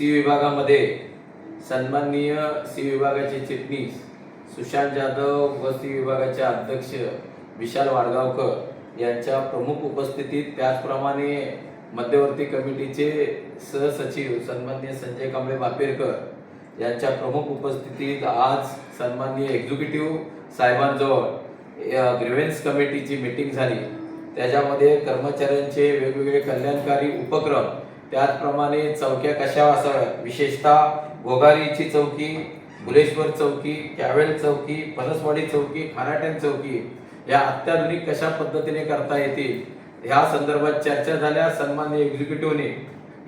C विभागामध्ये सन्माननीय C विभागाचे चिटणीस सुशांत जाधव व सी विभागाचे अध्यक्ष विशाल वाडगावकर यांच्या प्रमुख उपस्थितीत, त्याचप्रमाणे मध्यवर्ती कमिटीचे सहसचिव सन्माननीय संजय कांबळे बापेरकर यांच्या प्रमुख उपस्थितीत आज सन्माननीय एक्झिक्युटिव्ह साहेबांजवळ ग्रीव्हन्स कमिटीची मीटिंग झाली। त्याच्यामध्ये कर्मचाऱ्यांचे वेगवेगळे कल्याणकारी उपक्रम, त्याचप्रमाणे चौक्या कशा असाव्यात, विशेषतः घोगारीची चौकी, बुलेश्वर चौकी, कॅवेल चौकी, फणसवाडी चौकी, खाराटण चौकी या अत्याधुनिक कशा पद्धतीने करता येतील ह्या संदर्भात चर्चा झाल्या। सन्माननीय एक्झिक्युटिव्हने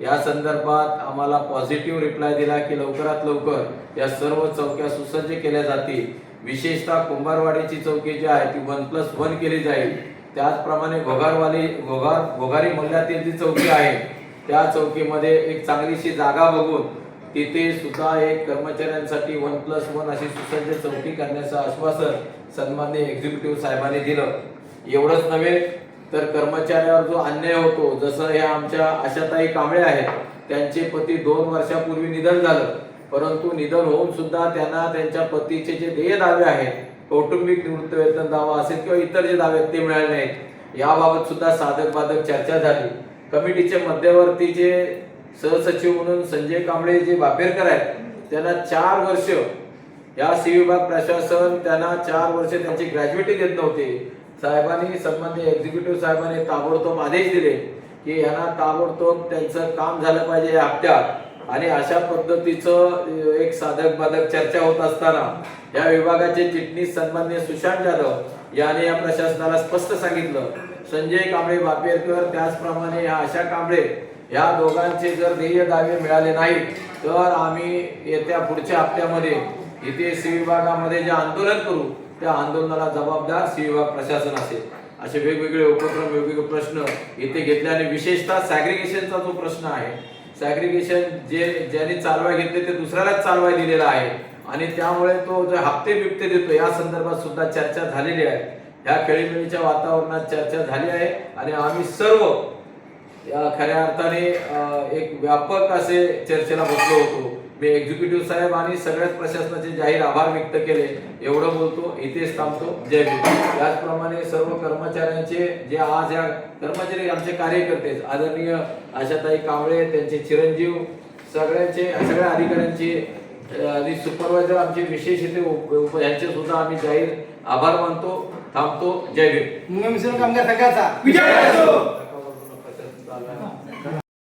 या संदर्भात आम्हाला पॉझिटिव्ह रिप्लाय दिला की लवकरात लवकर या सर्व चौक्या सुसज्ज केल्या जातील। विशेषतः कुंभारवाडीची चौकी जी आहे ती 1+1 केली जाईल। त्याचप्रमाणे घोगारी मोहल्ल्यातील जी चौकी आहे त्या चौकीमध्ये एक चांगलीशी जागा बघून तिथे सुद्धा एक कर्मचाऱ्यांसाठी 1+1 अशी सुसज्ज चौकी करण्याचं आश्वासन सन्माननीय एक्झिक्युटिव्ह साहेबांनी दिलं। एवढंच नव्हे तर कर्मचाऱ्यावर जो अन्याय होतो, जसं या आमच्या आशाताई कांबळे आहेत, त्यांचे पती 2 वर्षापूर्वी निधन झालं, परंतु निधन होऊन सुद्धा त्यांना त्यांच्या पतीचे जे देय दावे आहेत, कौटुंबिक निवृत्तीवेतन दावा असेल किंवा इतर जे दावे ते मिळाले नाहीत, याबाबत सुद्धा साधक बाधक चर्चा झाली। कमिटीचे मध्यवर्ती जे सहसचिव म्हणून संजय कांबळे जे बापेरकर आहेत, त्यांना 4 वर्ष या सी विभाग प्रशासन त्यांना 4 वर्ष त्यांची ग्रॅज्युएटी देत नव्हते। साहेबांनी सन्माननीय एक्झिक्युटिव्ह साहेबांनी ताबडतोब आदेश दिले की यांना ताबडतोब त्यांचं काम झालं पाहिजे या हप्त्यात। आणि अशा पद्धतीचं एक साधक बाधक चर्चा होत असताना या विभागाचे चिटणीस सन्माननीय सुशांत जाधव यांनी या प्रशासनाला स्पष्ट सांगितलं, संजय कांबळे बापेरकर त्याचप्रमाणे या आशा कांबळे या दोघांचे जर देय दावे मिळाले नाहीत तर आम्ही येत्या पुढच्या हप्त्यामध्ये इथे सी विभागामध्ये जे आंदोलन करू त्या आंदोलनाला जबाबदार सी विभाग प्रशासन असेल। असे वेगवेगळे उपक्रम, वेगवेगळे प्रश्न इथे घेतले आणि विशेषतः सॅग्रिगेशनचा जो प्रश्न आहे, सॅग्रिगेशन ज्यांनी चालवाय घेतले ते दुसऱ्यालाच चालवाय दिलेला आहे आणि त्यामुळे तो जो हप्ते बिप्ते देतो या संदर्भात सुद्धा चर्चा झालेली आहे। या खेळीमेळीच्या वातावरणात चर्चा झाली आहे आणि आम्ही सर्व या खऱ्या अर्थाने एक व्यापक असे चर्चेला बसलो होतो। मी एक्झिक्युटिव्ह साहेब आणि सगळ्याच प्रशासनाचे जाहीर आभार व्यक्त केले। एवढं बोलतो, इथेच थांबतो। जय भीम। त्याचप्रमाणे सर्व कर्मचाऱ्यांचे जे आज या कर्मचारी आमचे कार्यकर्ते आदरणीय आशाताई कांबळे, त्यांचे चिरंजीव, सगळ्या अधिकाऱ्यांचे आणि सुपरवायझर आमचे विशेष इथे यांचे सुद्धा आम्ही जाहीर आभार मानतो। थांबतो। जय भीम। कामगार संघाचा विजय असो।